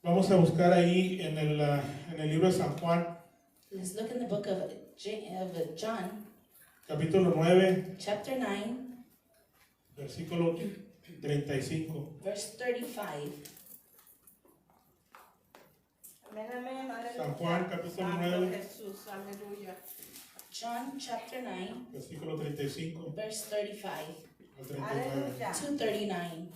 Vamos a buscar ahí en el libro de San Juan, Let's look in the book of John, capítulo 9, chapter 9, versículo 35. verse 35. Amén, amén, aleluya. San Juan, capítulo Santo 9. Jesús, aleluya. John chapter 9, Versículo 35 verse 35 al 39. Aleluya. to 39.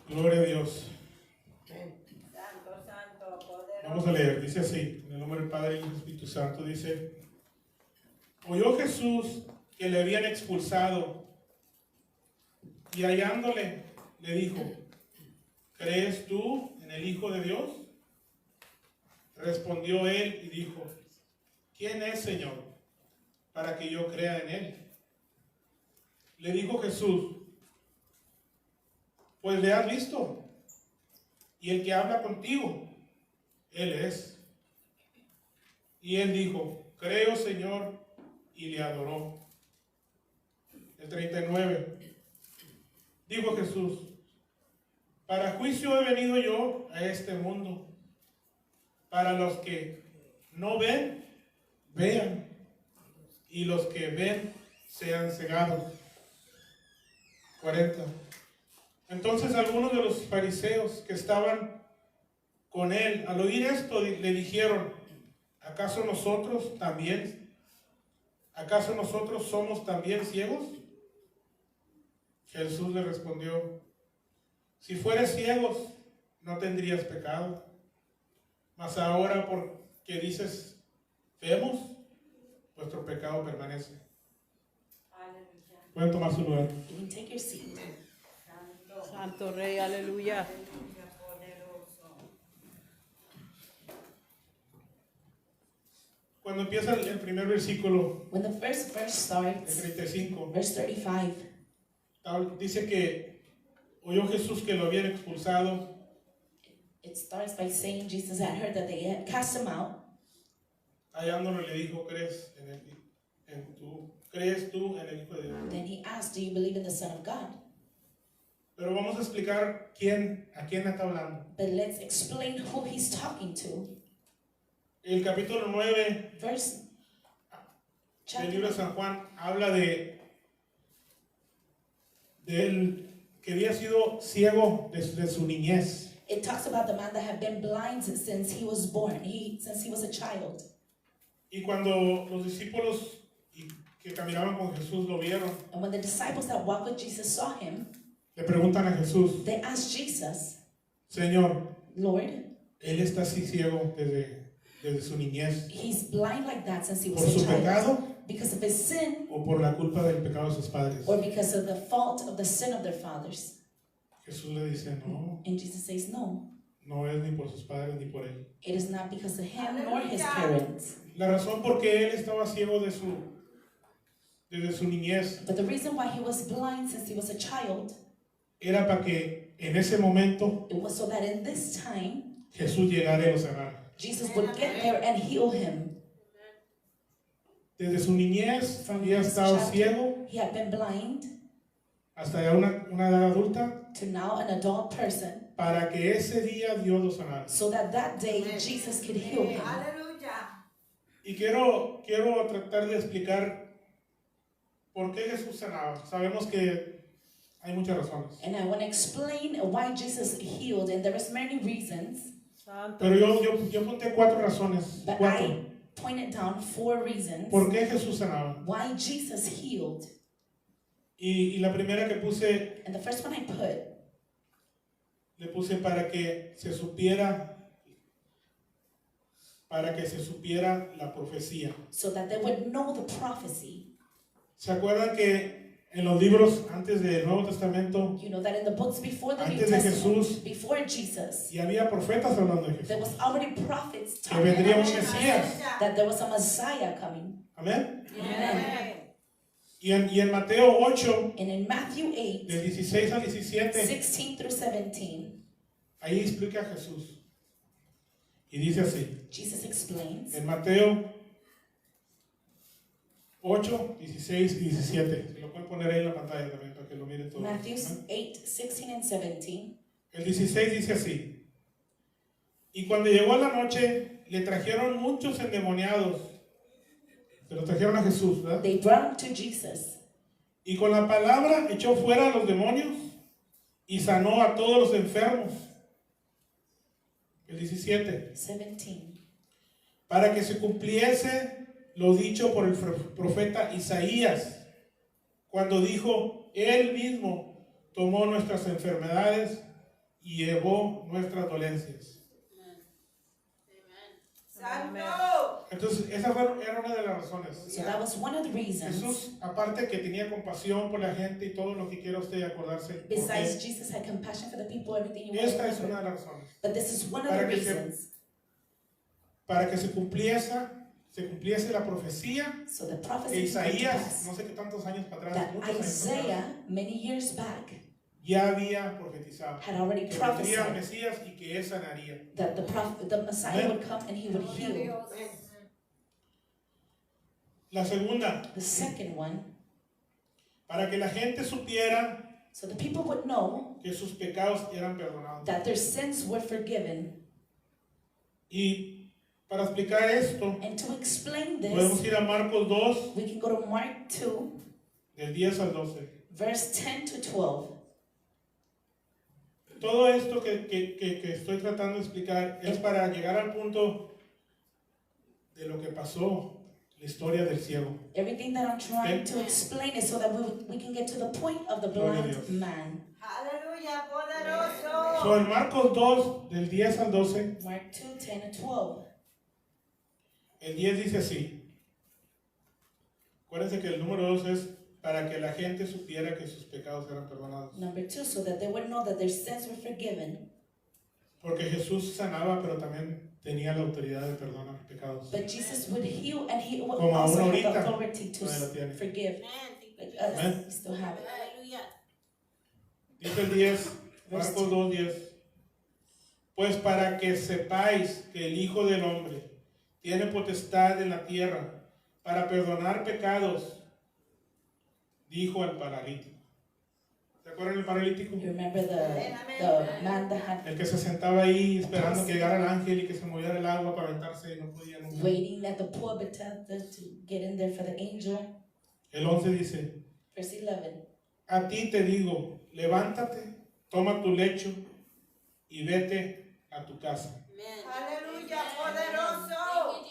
Gloria a Dios. Santo, santo, poderoso. Vamos a leer, dice así, en el nombre del Padre y del Espíritu Santo, dice: oyó Jesús que le habían expulsado, y hallándole, le dijo: ¿crees tú en el Hijo de Dios? Respondió él y dijo: ¿quién es, Señor, para que yo crea en él? Le dijo Jesús: pues le has visto, y el que habla contigo, él es. Y él dijo: creo, Señor, y le adoró. El 39. Dijo Jesús: para juicio he venido yo a este mundo, para los que no ven, vean, y los que ven sean cegados. 40. Entonces algunos de los fariseos que estaban con él, al oír esto, le dijeron: ¿acaso nosotros somos también ciegos? Jesús le respondió: si fueres ciegos, no tendrías pecado. Mas ahora, porque dices, vemos, vuestro pecado permanece. Aleluya. Pueden tomar su lugar. You can take your seat. Santo, Santo Rey, aleluya. aleluya, poderoso. Cuando empieza el primer versículo, When the first verse el starts, 35, verse 35, dice que oyó Jesús que lo habían expulsado, it starts by saying Jesus had heard that they had cast him out. hallándolo le dijo: ¿crees tú en el Hijo de Dios? Then he asked, do you believe in the Son of God? Pero vamos a explicar a quién está hablando. But let's explain who he's talking to. El capítulo 9 Verse del libro de San Juan habla de él que había sido ciego desde su niñez. It talks about the man that had been blind since he was born, since he was a child. Y cuando los discípulos que caminaban con Jesús lo vieron, And when the disciples that walked with Jesus saw him, le preguntan a Jesús: they asked Jesus, Señor, Lord, él está así ciego desde su niñez, he's blind like that since he was ¿por a su child. pecado Because of his sin o por la culpa del pecado de sus padres? or because of the fault of the sin of their fathers? Jesús le dice: no, And Jesus says, no, no es ni por sus padres ni por él. it is not because of him nor his Hallelujah. parents. La razón por qué él estaba ciego desde su niñez But the reason why he was blind since he was a child, era para que en ese momento it was so that in this time, Jesús llegara y lo sanara. Jesus would get there and heal him. Desde su niñez From había his estado childhood, ciego he had been blind hasta ya una edad adulta, to now an adult person, para que ese día Dios lo sanara. so that that day Jesus could heal him. Aleluya. Y quiero tratar de explicar por qué Jesús sanaba. Sabemos que hay muchas razones, And I want to explain why Jesus healed, and there is many reasons, Santo. pero yo apunté 4 razones. but 4. I pointed down 4 reasons ¿Por qué Jesús sanaba? why Jesus healed. Y la primera que puse, And the first one I put, le puse para que se supiera la profecía. so that they would know the prophecy. ¿Se acuerdan que en los libros antes del Nuevo Testamento You know that in the books before the New Antes de Testament, Jesús, before Jesus, y había profetas hablando de there Jesús? was already prophets Que talking vendría un about Jesus, Mesías. that there was a Messiah coming. Amén. Amén. Y en Mateo 8, And in Matthew 8, del 16 al 17, 16 through 17, ahí explica a Jesús. Y dice así, Jesus explains, en Mateo 8, 16 y 17. Se lo pueden poner ahí en la pantalla también para que lo miren todo. Matthew 8, 16 and 17. El 16 dice así: y cuando llegó la noche, le trajeron muchos endemoniados. Se los trajeron a Jesús, ¿verdad? They brought him to Jesus. Y con la palabra echó fuera a los demonios y sanó a todos los enfermos. El 17. 17. Para que se cumpliese lo dicho por el profeta Isaías, cuando dijo: Él mismo tomó nuestras enfermedades y llevó nuestras dolencias. Santo. Entonces, esa era una de las razones. So that was one of the reasons. Jesús, aparte que tenía compasión por la gente y todo lo que quiera usted acordarse, por Besides, qué, Jesus had compassion for the people, everything you want to esta es remember. una de las razones. But this is one of Para the que se- reasons. Para que se cumpliese la profecía So the de prophecy came to Isaías, pass. no sé qué tantos años para atrás, That muchos años para atrás, Isaiah, many years back, ya había profetizado had already que vendría el prophesied Mesías y que él sanaría. that the Messiah Amen. would come and he would heal. La segunda, The second one, para que la gente supiera so the people would know que sus pecados eran perdonados. that their sins were forgiven. Y para explicar esto, And to explain podemos this, ir a Marcos 2, we can go to Mark 2, del 10 al 12. verse 10 to 12. Todo esto que estoy tratando de explicar es para llegar al punto de lo que pasó, la historia del ciego. Everything that I'm trying Okay. to explain is so that we can get to the point of the Gloria a blind Dios. man. Aleluya, So, poderoso. en Marcos 2, del 10 al 12, Mark 2, 10 and 12. el 10 dice así. Acuérdense que el número 2 es para que la gente supiera que sus pecados eran perdonados. Number 2, so that they would know that their sins were forgiven. Porque Jesús sanaba, pero también tenía la autoridad de perdonar pecados. But Jesus would heal and he would Como also aún have the ahorita, authority to todavía lo tiene. forgive. Like us, Amen. we still have it. Dice el 10, Marcos 2, 10. Pues para que sepáis que el Hijo del Hombre tiene potestad en la tierra para perdonar pecados, dijo al paralítico. ¿Se acuerdan del paralítico? You remember the man that had El que se sentaba ahí esperando que llegara el ángel y que se moviera el agua para aventarse y no podía nunca. waiting at the pool of Bethesda to get in there for the angel. El 11 dice: Verse 11. a ti te digo, levántate, toma tu lecho y vete a tu casa. Aleluya, poderoso.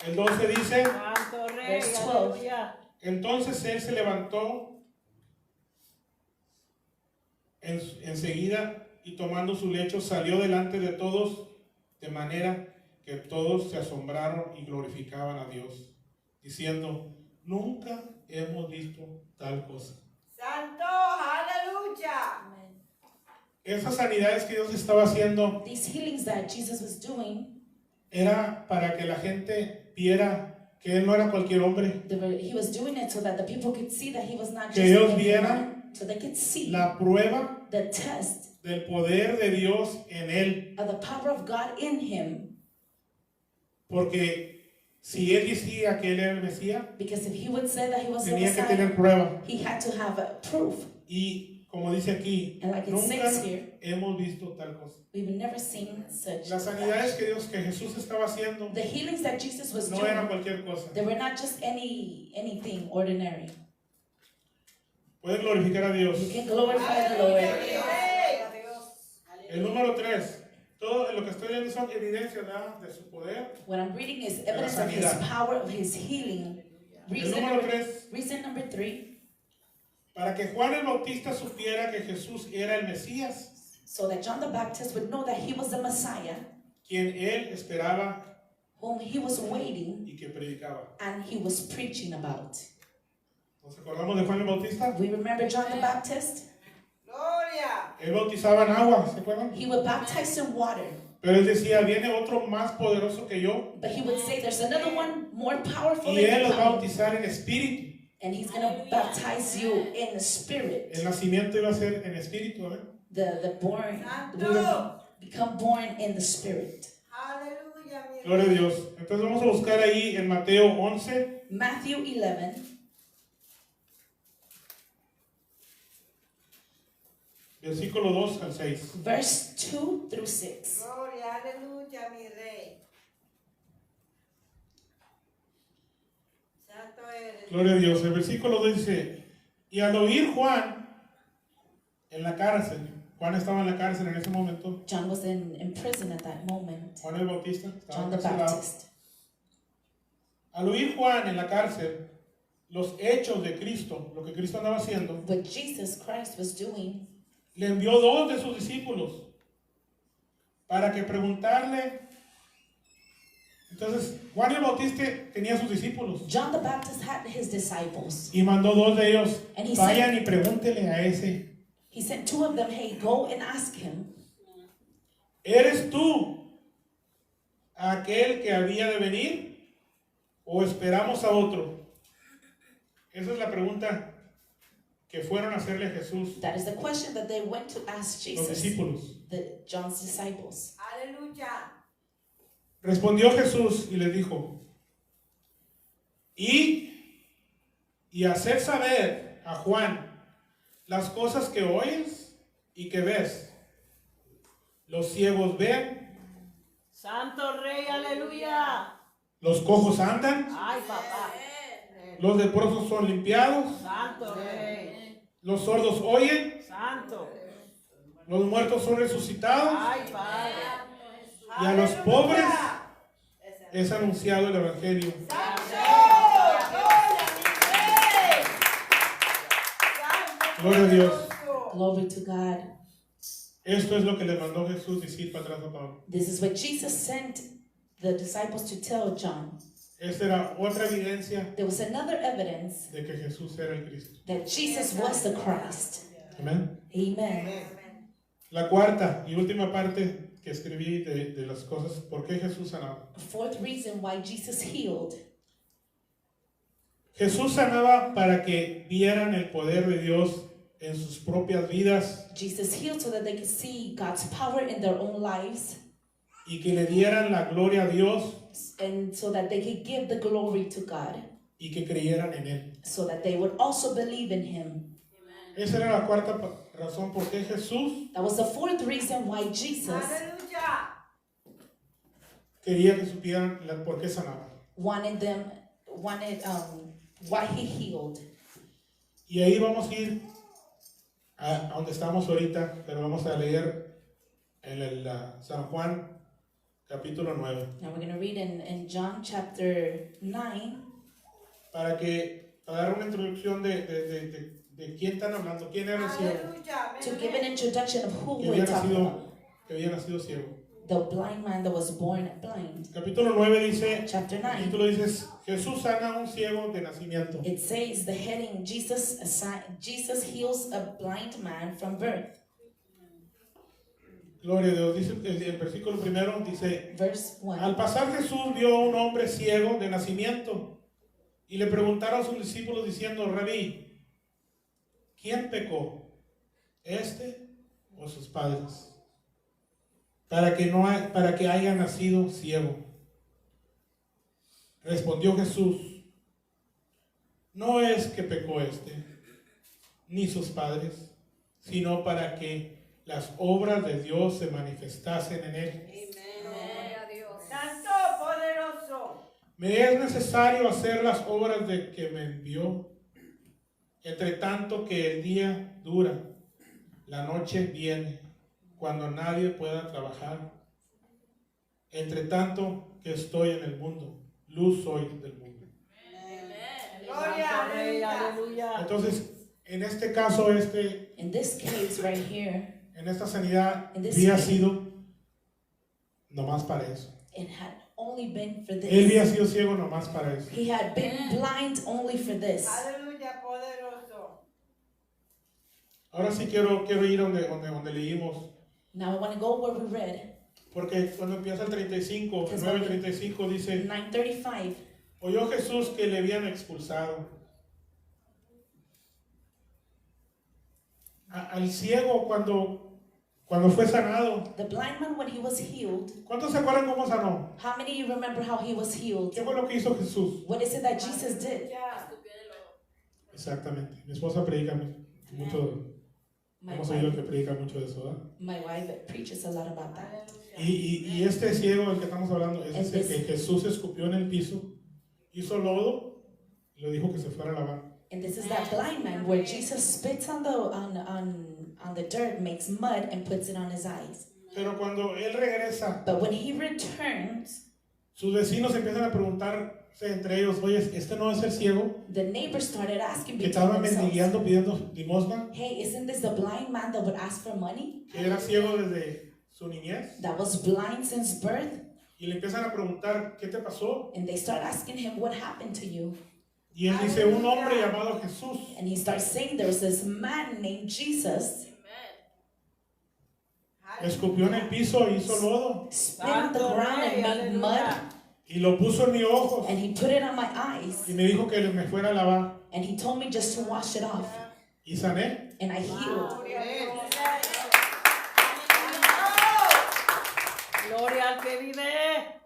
El 12 dice: Santo Rey, Verse 12. aleluya. entonces él se levantó enseguida y tomando su lecho salió delante de todos, de manera que todos se asombraron y glorificaban a Dios, diciendo: nunca hemos visto tal cosa. Santo, aleluya. Esas sanidades que Dios estaba haciendo These healings that Jesus was doing, era para que la gente viera que él no era cualquier hombre, he was doing it so that the people could see that he was not just que ellos any vieran man, so they could see la prueba the test del poder de Dios en él. of the power of God in him. Porque si él decía que él era el Mesías, Because if he would say that he was the tenía que Messiah, tener prueba. he had to have a proof. Y como dice aquí, And like it nunca says here, hemos visto tal cosa. we've never seen such. Las sanidades que Jesús estaba haciendo The healings that Jesus was no eran doing, cualquier cosa. they were not just anything ordinary. Pueden glorificar a Dios. You can glorify the Lord. El número 3. Todo lo que estoy viendo son evidencias, ¿verdad?, de su poder. What I'm reading is evidence of his sanidad. power, of his healing. El número 3. Reason number 3, Para que Juan el Bautista supiera que Jesús era el Mesías, so that John the Baptist would know that he was the Messiah, quien él esperaba whom he was waiting y que predicaba. and he was preaching about. ¿Nos acordamos de Juan el Bautista? We remember John the Baptist? Gloria. Él bautizaba en agua, ¿se acuerdan? He would baptize in water, Pero él decía: viene otro más poderoso que yo, but he would say there's another one more powerful y él than los va a me, bautizar en espíritu. and he's going to baptize you in the Spirit. El nacimiento iba a ser en espíritu, ¿eh? The born, we Santo. will become born in the Spirit. Aleluya, mi Gloria a Dios. Entonces vamos a buscar ahí en Mateo 11, Matthew 11, versículo 2 al 6. verse 2 through 6. Gloria, aleluya, mi rey. Santo eres. Gloria a Dios. El versículo 2 dice, y al oír Juan en la cárcel, Juan estaba en la cárcel en ese momento, John was in prison at that moment. Juan el Bautista estaba John the encarcelado. Baptist. Al oír Juan en la cárcel los hechos de Cristo, lo que Cristo andaba haciendo, What Jesus Christ was doing, le envió dos de sus discípulos para que preguntarle. Entonces, Juan el Bautista tenía sus discípulos John the Baptist had his disciples. y mandó dos de ellos, And he vayan said- y pregúntele a ese, He sent two of them, hey, go and ask him, ¿eres tú aquel que había de venir o esperamos a otro? Esa es la pregunta que fueron a hacerle a Jesús that is the question that they went to ask los Jesus, discípulos. John's disciples. Aleluya. Respondió Jesús y les dijo, y hacer saber a Juan las cosas que oyes y que ves. Los ciegos ven, Santo Rey, aleluya. los cojos andan, Ay, papá. los leprosos son limpiados, Santo Rey. los sordos oyen, Santo. los muertos son resucitados Ay, Padre. y a los pobres es anunciado el evangelio. Gloria a Dios. Glory to God. Esto es lo que le mandó Jesús decir para atrás a Pablo. This is what Jesus sent the disciples to tell John. Esta era otra evidencia There was another evidence de que Jesús era el Cristo. that Jesus was the Christ. Amén. Amen. La cuarta y última parte que escribí de las cosas, ¿por qué Jesús sanaba? A fourth reason why Jesus healed. Jesús sanaba para que vieran el poder de Dios en sus propias vidas Jesus healed so that they could see God's power in their own lives y que le dieran la gloria a Dios and so that they could give the glory to God, y que creyeran en Él. so that they would also believe in Him. Esa era la cuarta razón por qué Jesús That was the fourth reason why Jesus Aleluya. quería que supieran por qué sanaba. wanted why He healed. Y ahí vamos a ir a donde estamos ahorita, pero vamos a leer en el San Juan capítulo 9, Now we're going to read in John chapter 9 para dar una introducción de quién están hablando, quién era el ciego, Aleluya. to give an introduction of who que we're había talking nacido, about. que había nacido ciego. The blind man that was born blind. Capítulo 9 dice, Chapter el 9. título dice, Jesús sana a un ciego de nacimiento. It says the heading Jesus heals a blind man from birth. Gloria a Dios. Dice el versículo primero, dice, Verse 1. al pasar Jesús vio a un hombre ciego de nacimiento y le preguntaron a sus discípulos diciendo, Rabí, ¿quién pecó? ¿Este o sus padres? Para que haya nacido ciego. Respondió Jesús, no es que pecó ni sus padres, sino para que las obras de Dios se manifestasen en él. Santo poderoso. Me es necesario hacer las obras de que me envió, entre tanto que el día dura, la noche viene, cuando nadie pueda trabajar. Entre tanto que estoy en el mundo, luz soy del mundo. Gloria, Santo Rey, aleluya. aleluya. Entonces, en este caso, In this case right here, en esta sanidad, In this había case- sido nomás para eso. it had only been for Él había this. sido ciego nomás para eso. He had been blind only for this. Aleluya, poderoso. Ahora sí quiero ir donde leímos. Now I want to go where we read. Porque cuando empieza el 35, el 9:35 dice, 9:35. oyó Jesús que le habían expulsado. Al ciego cuando Cuando fue sanado, The blind man, when he was healed, ¿cuántos se acuerdan cómo sanó? how many of you remember how he was healed? ¿Qué fue lo que hizo Jesús? What is it that Jesus did? Ya. Exactamente. Mi esposa predica mucho. My Hemos oído que wife, predica mucho de eso, ¿verdad? my wife preaches a lot about that. Y este ciego del que estamos hablando es el que Jesús escupió en el piso, hizo lodo y le dijo que se fuera a lavar. And this is that blind man where Jesus spits on the dirt, makes mud, and puts it on his eyes. Pero cuando él regresa, But when he returns, sus vecinos empiezan a preguntarse entre ellos, oye, ¿este no es el ciego the neighbors started asking que between estaba themselves, mendigando pidiendo limosna? hey, isn't this the blind man that would ask for money? Que era ciego desde su niñez. That was blind since birth? Y le empiezan a preguntar, ¿qué te pasó? And they start asking him, what happened to you? Y él dice, un hombre llamado Jesús And he starts saying, there was this man named Jesus, escupió en el piso e hizo lodo spit on the ground and made mud, y lo puso en mis ojos and he put it on my eyes, y me dijo que me fuera a lavar and he told me just to wash it off, y sané. and I healed. Gloria al que vive.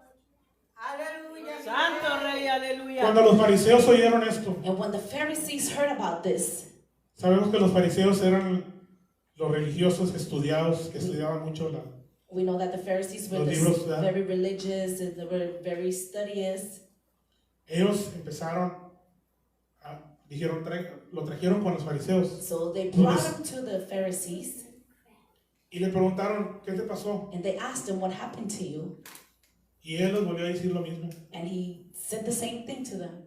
Aleluya. Santo Rey, aleluya. Cuando los fariseos oyeron esto, And when the Pharisees heard about this, sabemos que los fariseos eran los religiosos estudiados, que estudiaban mucho we know that the Pharisees were Los libros, ¿verdad? very religious, and they were very studious. ellos empezaron dijeron, lo trajeron con los fariseos So they brought him to the Pharisees, y le preguntaron, ¿qué te pasó? and they asked him, what happened to you? Y él les volvió a decir lo mismo. And he said the same thing to them.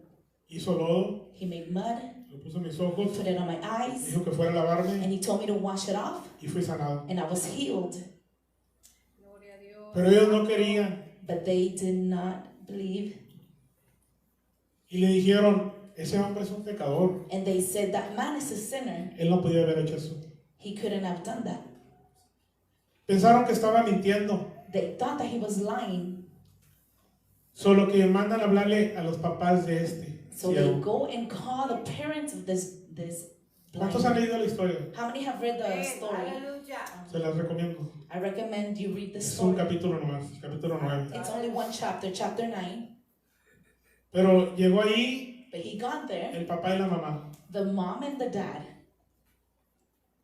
Hizo lodo, He made mud, lo puso en mis ojos, put it on my eyes, dijo que fuera a lavarme and he told me to wash it off, y fui sanado. and I was healed. Pero ellos no querían But they did not believe. y le dijeron, ese hombre es un pecador. And they said, that man is a sinner. Él no podía haber hecho eso. He couldn't have done that. Pensaron que estaba mintiendo. They thought that he was lying. Solo que mandan a hablarle a los papás de este So they ciego. go and call the parents of this blind ¿Cuántos han man. leído la historia? How many have read the story? Aleluya. Se las recomiendo. I recommend you read the Es un story. capítulo nomás, capítulo 9. It's only one chapter, chapter 9. Pero llegó ahí But he got there, el papá y la mamá the mom and the dad,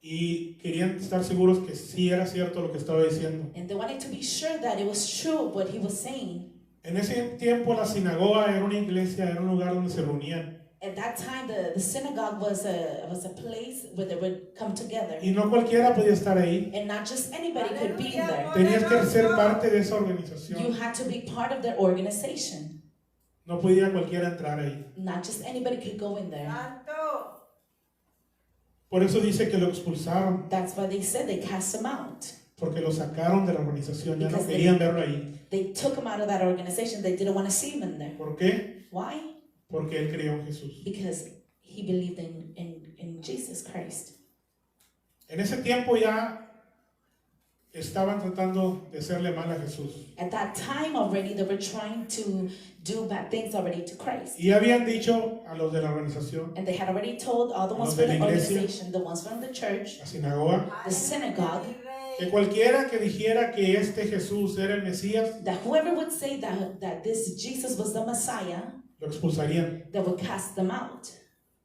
y querían estar seguros que sí era cierto lo que estaba diciendo. and they wanted to be sure that it was true what he was saying. En ese tiempo la sinagoga era una iglesia, era un lugar donde se reunían. At that time, the synagogue was a place where they would come together. Y no cualquiera podía estar ahí. And not just anybody could be there. Tenías que ser parte de esa You organización. had to be part of their organization. No podía cualquiera entrar ahí. Not just anybody could go in there. Santo. Por eso dice que lo expulsaron, That's why they said they cast him out. porque lo sacaron de la organización, ya no Because querían verlo ahí. They took him out of that organization. They didn't want to see him in there. ¿Por qué? Why? Porque él creyó en Jesús. Because he believed in Jesus Christ. En ese tiempo ya estaban tratando de hacerle mal a Jesús. At that time already, they were trying to do bad things already to Christ. Y habían dicho a los de la organización, And they had already told all the ones Los from de the la iglesia. organization, the ones from the church, la sinagoga, the synagogue, que cualquiera que dijera que este Jesús era el Mesías, that whoever would say that this Jesus was the Messiah, lo expulsarían, they would cast them out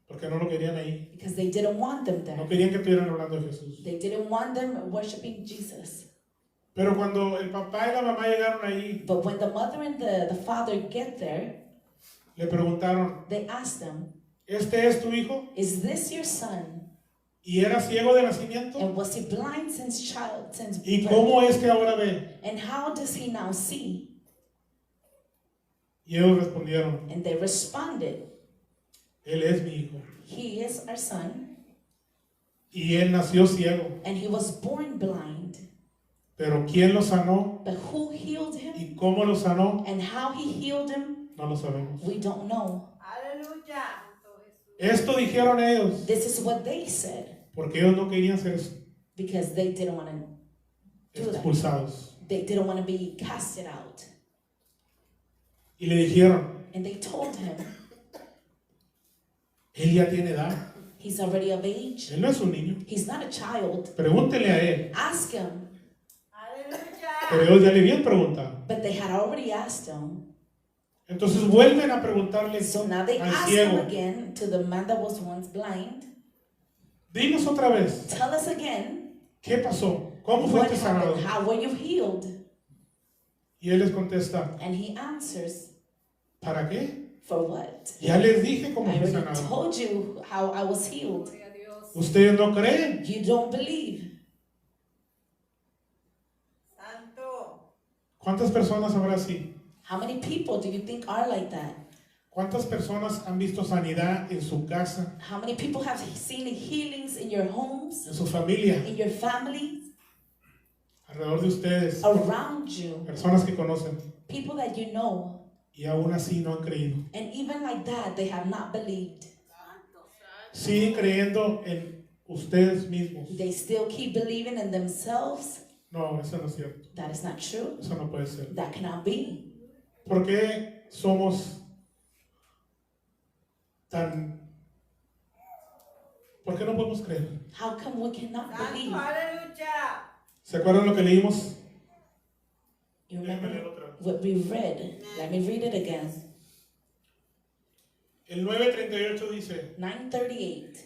porque no lo querían ahí. because they didn't want them there. No querían que estuvieran hablando de Jesús. They didn't want them worshiping Jesus. Pero cuando el papá y la mamá llegaron ahí, But when the mother and the father get there, le preguntaron, they ask them, ¿este es tu hijo? is this your son? ¿Y era ciego de nacimiento? And was he blind since ¿Y birth? cómo es que ahora ve? And how does he now see? Y ellos respondieron, And they responded, él es mi hijo. he is our son, Y él nació ciego. and he was born blind. Pero ¿quién lo sanó? But who healed him? ¿Y cómo lo sanó? And how he healed him, No lo sabemos. we don't know. Aleluya. Esto dijeron ellos, This is what they said porque ellos no querían ser because they didn't want to do that. expulsados. They didn't want to be casted out. Y le dijeron, And they told him, él ya tiene edad. he's already of age. Él no es un niño. He's not a child. Pregúntele a él. Ask him. Pero ellos ya le habían preguntado. But they had already asked him. Entonces vuelven a preguntarle So now they al asked him ciego, again, to the man that was once blind, dinos otra vez, tell us again, ¿qué pasó? ¿Cómo what fuiste sanado? happened? How were you healed? Y él les contesta, And he answers, ¿para qué? for what? Ya les dije cómo I fui already sanado. told you how I was healed. Ustedes no creen. You don't believe. ¿Cuántas personas habrá así? How many people do you think are like that? ¿Cuántas personas han visto sanidad en su casa, How many people have seen healings in your homes, en su familia, in your family, alrededor de ustedes? around you? Personas que conocen People that you know. y aún así no han creído. And even like that, they have not believed. Siguen creyendo en ustedes mismos. They still keep believing in themselves. No, eso no es cierto. That is not true. Eso no puede ser. That cannot be. ¿Por qué somos tan... ¿Por qué no podemos creer? How come we cannot believe? ¿Se acuerdan lo que leímos? You Déjame remember leer otra vez. what we read? Let me read it again. El 9:38 dice, 9:38.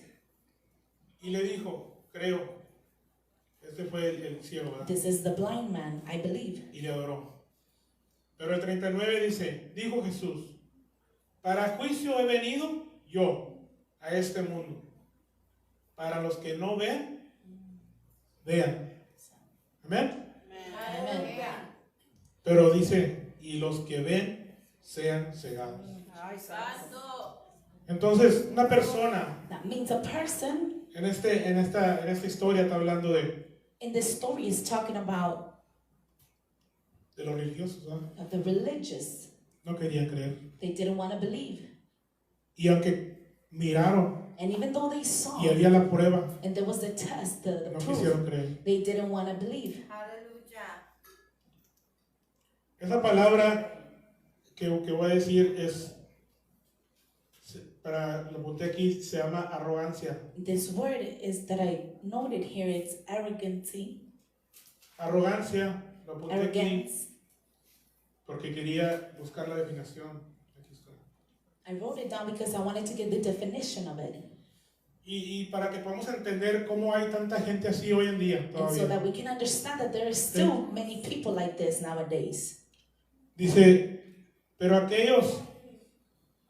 y le dijo, creo, este fue el ciego, ¿verdad? This is the blind man, I believe. Y le adoró. Pero el 39 dice, dijo Jesús, para juicio he venido yo a este mundo, para los que no ven, vean. Amén. Amen. Pero dice, y los que ven sean cegados. Entonces, una persona That means a person en esta historia está hablando in this story is talking about de los religiosos, ¿verdad? the religious. No querían creer. They didn't want to believe. Y aunque miraron And even though they saw y había la prueba, and there was the test, the no proof, quisieron creer. they didn't want to believe. Esa palabra que voy a decir es, lo apunté aquí, se llama arrogancia. This word is that I noted here, it's arrogancy, Arrogancia, lo apunté aquí arrogance. porque quería buscar la definición. Aquí está. I wrote it down because I wanted to get the definition of it. Y para que podamos entender cómo hay tanta gente así hoy en día And so todavía. that we can understand that there are still many people like this nowadays. Dice, pero aquellos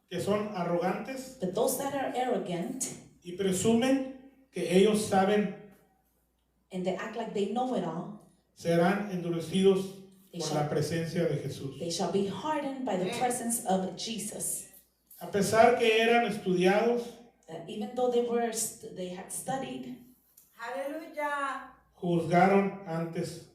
que son arrogantes But those that are arrogant y presumen que ellos saben, and they act like they know it all, serán endurecidos They por shall- la presencia de Jesús. they shall be hardened by the presence of Jesus. A pesar que eran estudiados, Even though they had studied, juzgaron antes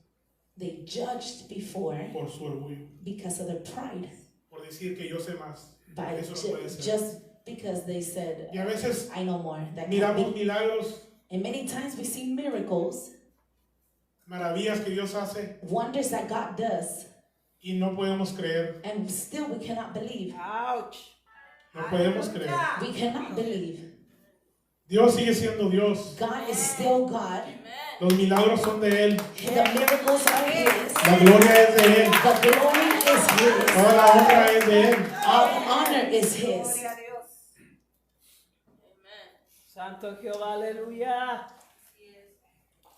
they judged before por su orgullo, because of their pride. por decir que yo sé más. By Eso no puede ser. just because they said, Y a veces I know more. That can't miramos be. milagros, And many times we see miracles, maravillas que Dios hace wonders that God does, y no podemos creer. and still we cannot believe. Ouch. No podemos creer. We cannot believe. Dios sigue siendo Dios. God is still God. Los milagros son de Él. The miracles are His. La gloria es de Él. The glory is His. Toda la honra es de Él. All honor is His. Santo Jehová, aleluya.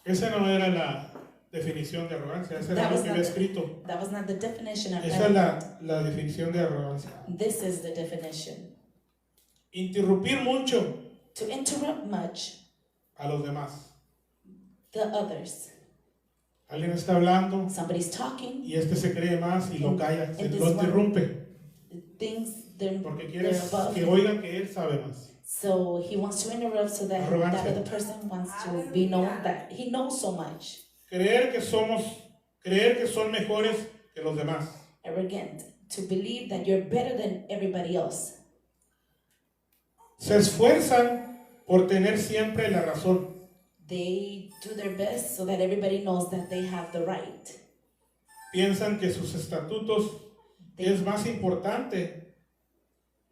Esa no era la definición de arrogancia. Esa era lo que había escrito. That was not the definition of Esa es arrogant. la definición de arrogancia. This is the definition. Interrumpir mucho To interrupt much a los demás. the others. Alguien está hablando Somebody's talking, y este se cree más y lo calla, se And this lo one- interrumpe things they're, porque quiere they're above que him. oigan que él sabe más. So he wants to interrupt so that Arrogancia. that other person wants to be known that he knows so much. Creer que son mejores que los demás. Arrogant. To believe that you're better than everybody else. Se esfuerzan por tener siempre la razón. They do their best so that everybody knows that they have the right. Piensan que sus estatutos es más importante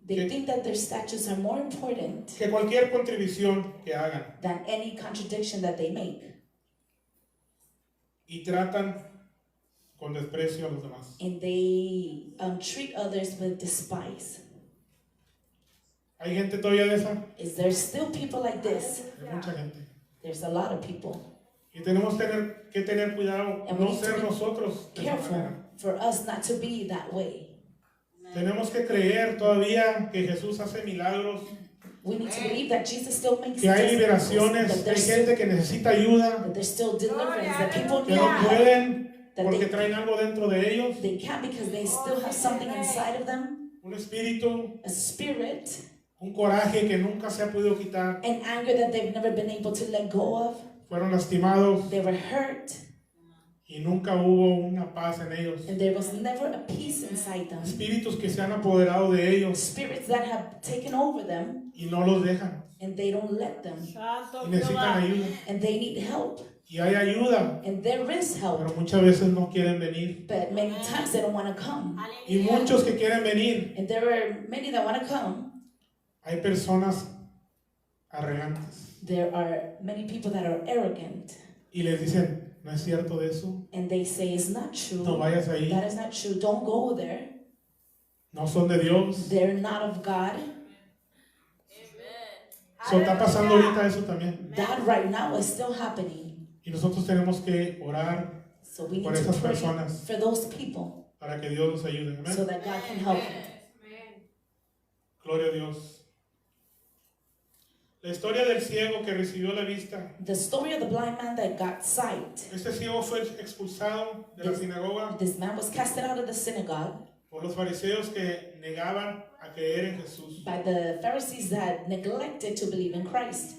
They Okay. think that their statutes are more important que cualquier contribución que hagan than any contradiction that they make. y tratan con desprecio a los demás. and they treat others with despise. ¿Hay gente todavía de esa? Is there still people like this? Hay mucha gente. There's a lot of people. Y tenemos que tener cuidado, And we no need to ser be nosotros de esa Careful manera. for us not to be that way. Tenemos que creer todavía que Jesús hace milagros, We need to believe that Jesus still makes que hay miracles, liberaciones, that hay there's gente que necesita ayuda, that there's still deliverance, that people que need no help. pueden That porque they- traen algo dentro de ellos, They can't because they still have something inside of them, un espíritu, a spirit, un coraje que nunca se ha podido quitar. an anger that they've never been able to let go of. Fueron lastimados They were hurt, y nunca hubo una paz en ellos. and there was never a peace inside them. Espíritus que se han apoderado de ellos Spirits that have taken over them, y no los dejan. and they don't let them, Santo Y necesitan Jehová. ayuda. and they need help, Y hay ayuda, and there is help, pero muchas veces no quieren venir. but many times they don't want to come. Y muchos que quieren venir, And there are many that want to come. hay personas arrogantes. There are many people that are arrogant, Y les dicen, no es cierto de eso, and they say it's not no true. vayas ahí, That is not true. Don't go there. no son de Dios. They're not of God. So, está pasando ahorita eso también. That right now is still happening. Y nosotros tenemos que orar So we need por to esas pray personas for those people para que Dios nos ayude. Amén. so that God can help them. Gloria a Dios. La historia del ciego que recibió la vista. The story of the blind man that got sight. Este ciego fue expulsado de la sinagoga This man was casted out of the synagogue por los fariseos que negaban a creer en Jesús. by the Pharisees that neglected to believe in Christ.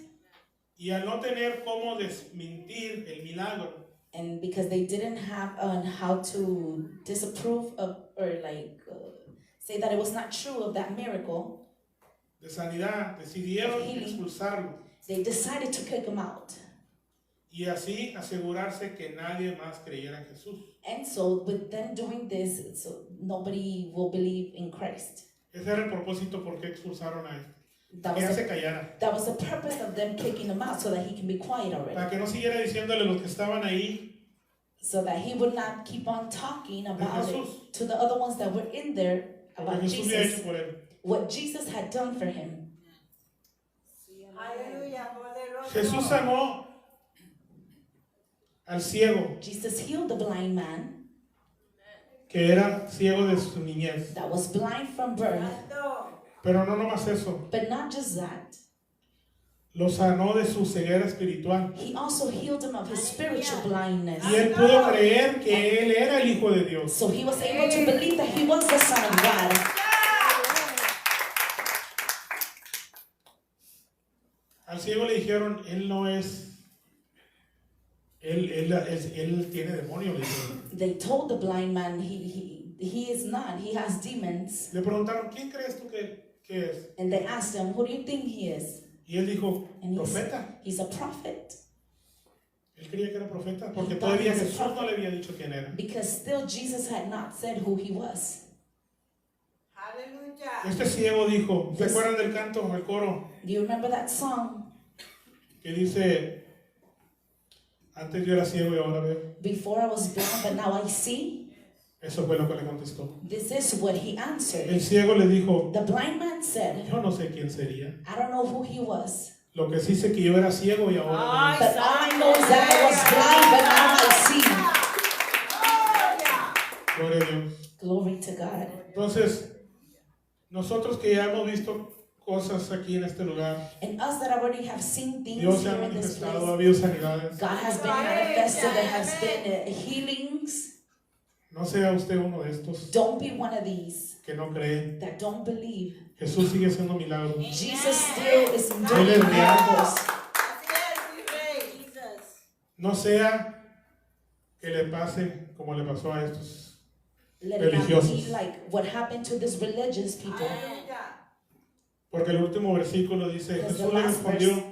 Y al no tener cómo desmentir el milagro, And because they didn't have how to disapprove of or say that it was not true of that miracle, de sanidad, decidieron Healing. expulsarlo they decided to kick him out. y así asegurarse que nadie más creyera en Jesús. And so with them doing this, so nobody will believe in Christ. Ese era el propósito por qué expulsaron a él. That Que was, ya se the, callara. that was the purpose of them kicking him out so that he can be quiet already. Para que no siguiera diciéndole a los que estaban ahí So that he would not keep on talking about Jesús. it to the other ones that were in there lo about que Jesús había hecho Jesus, por él. what Jesus had done for him. Jesús sanó al ciego Jesus healed the blind man que era ciego de su niñez. that was blind from birth, Pero no nomás eso, but not just that. lo sanó de su ceguera espiritual. He also healed him of his spiritual blindness. Y él pudo creer que él era el Hijo de Dios. So he was able to believe that he was the Son of God. Al ciego le dijeron, él no es, él tiene demonio, le dijeron. They told the blind man he is not, he has demons. Le preguntaron, ¿quién crees tú que es? And they asked him, who do you think he is? Y él dijo, And profeta. he's a prophet. Él creía que era profeta, porque He todavía thought he was a Jesús no prophet. le había dicho quién era. Because still Jesus had not said who he was. Este ciego dijo, ¿se Yes. acuerdan del canto, el coro? Do you remember that song? Que dice, antes yo era ciego y ahora veo. Before I was blind, but now I see. Eso fue lo que le contestó. This is what he answered. El ciego le dijo, The blind man said, yo no sé quién sería. I don't know who he was. Lo que sí sé que yo era ciego y ahora Ay, veo. But all I know is that I was blind, but now I see. Gloria a Dios. Glory to God. Entonces, nosotros que ya hemos visto cosas aquí en este lugar, And us that already have seen things Dios se ha here in this manifestado, ha place, habido sanidades. God has been manifested, there has been healings. No sea usted uno de estos Don't be one of these que no creen. that don't believe. Jesús sigue haciendo milagros. Jesus still is Él doing es real. miracles. No sea que le pase como le pasó a estos. Let it not Religiosos. be like what happened to these religious people. Porque el último versículo dice, Because Jesús the le last respondió,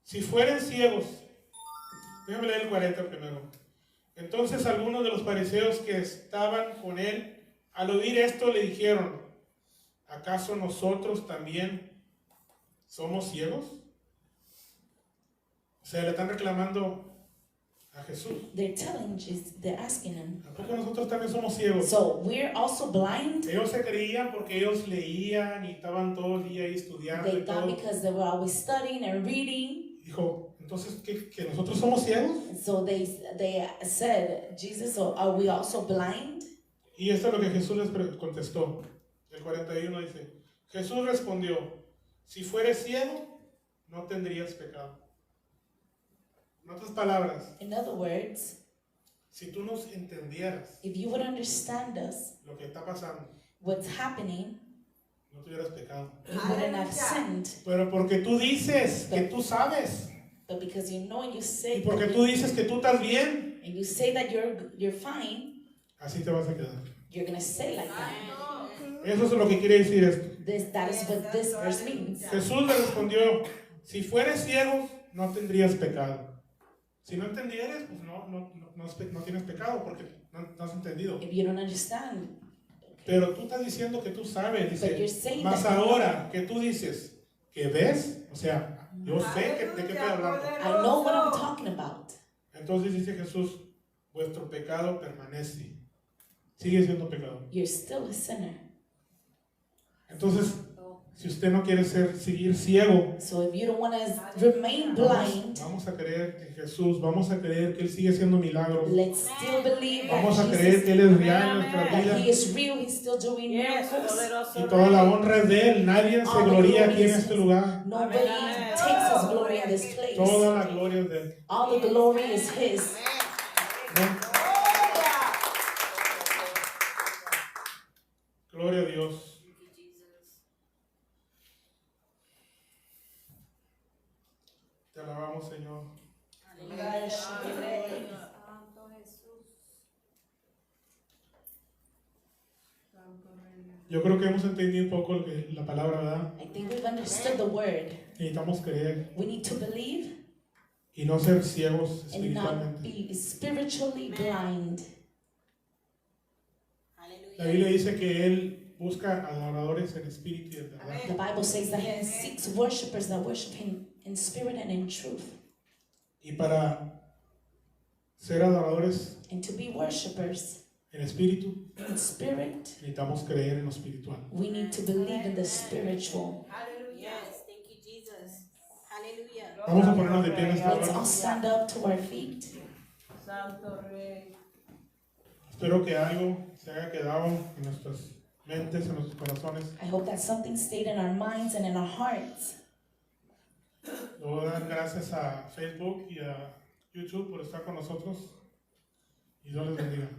si fueren ciegos, déjame leer el 40 primero. Entonces algunos de los fariseos que estaban con él, al oír esto le dijeron, ¿acaso nosotros también somos ciegos? O sea, le están reclamando a Jesús. They're asking him. ¿A poco nosotros también somos ciegos? So we're also blind. Ellos se creían porque ellos leían y estaban todo el día ahí estudiando They y thought todo. because they were always studying and reading. Dijo, entonces, ¿que nosotros somos ciegos? And so they said, Jesus, so are we also blind? Y esto es lo que Jesús les contestó. El 41 dice, Jesús respondió, si fueres ciego, no tendrías pecado. En otras palabras, In other words, si tú nos entendieras if you would understand us, lo que está pasando, what's happening, no tuvieras pecado. you wouldn't have sinned. Pero porque tú dices que tú sabes, But because you know and you y say porque tú dices que tú estás bien, and you say that you're fine, así te vas a quedar. you're gonna say like that. Eso es lo que quiere decir esto. That is what this verse means. Jesús le respondió, si fueres ciego, no tendrías pecado. Si no entendieres, pues no tienes pecado porque no has entendido. If you don't understand, Pero tú estás diciendo que tú sabes, but you're dice, saying más that ahora que tú dices que ves, o sea, yo sé de qué estoy hablando. I know what I'm talking about. Entonces dice Jesús, vuestro pecado permanece. Sigue siendo pecado. You're still a sinner. Entonces, si usted no quiere seguir ciego, So if you don't want to remain blind, vamos a creer en Jesús, vamos a creer que Él sigue haciendo milagros, let's still believe that vamos a creer que Jesus, Él es real en nuestra that He vida is real. He's still doing Yes, miracles. poderoso y toda la Rey. honra es de Él. Nadie se gloria aquí en este lugar. Nobody takes His glory in this place. Toda la gloria es de Él. All the glory is His. ¿No? Gloria a Dios. Te alabamos, Señor. Yo creo que hemos entendido un poco la palabra, ¿verdad? I think we've understood the word. Necesitamos creer We need to believe y no ser ciegos and not espiritualmente. be spiritually blind. La Biblia dice que Él busca adoradores en espíritu y en verdad. The Bible says that He seeks worshipers that worship Him in spirit and in truth. Y para ser adoradores And to be worshipers en espíritu, in spirit, necesitamos creer en lo espiritual. we need to believe in the spiritual. Yes, thank you, Jesus. Hallelujah. Vamos a ponernos de pie en esta Let's hora. all stand up to our feet. Santo Rey. Espero que algo se haya quedado en nuestras mentes, en nuestros corazones. I hope that something stayed in our minds and in our hearts. Le voy a dar gracias a Facebook y a YouTube por estar con nosotros. Y Dios les bendiga.